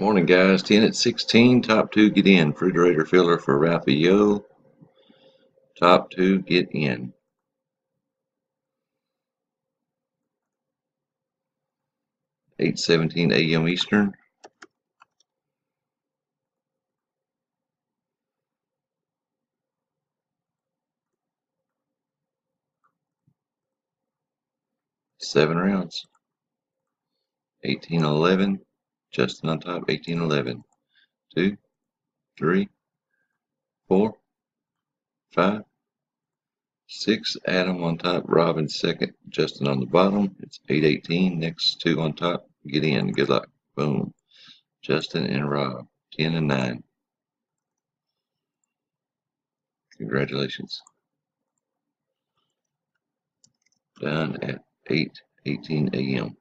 Morning, guys. 10 at 16. Top two get in. Refrigerator filler for Rafael. Top two get in. (8:17 a.m. Eastern). Seven rounds. 18:11. Justin on top. 18:11. 2, 3, 4, 5, 6. Adam on top. Robin second. Justin on the bottom. It's 8:18. Next two on top. Get in. Good luck. Boom. Justin and Rob. 10 and 9. Congratulations. Done at 8:18 a.m.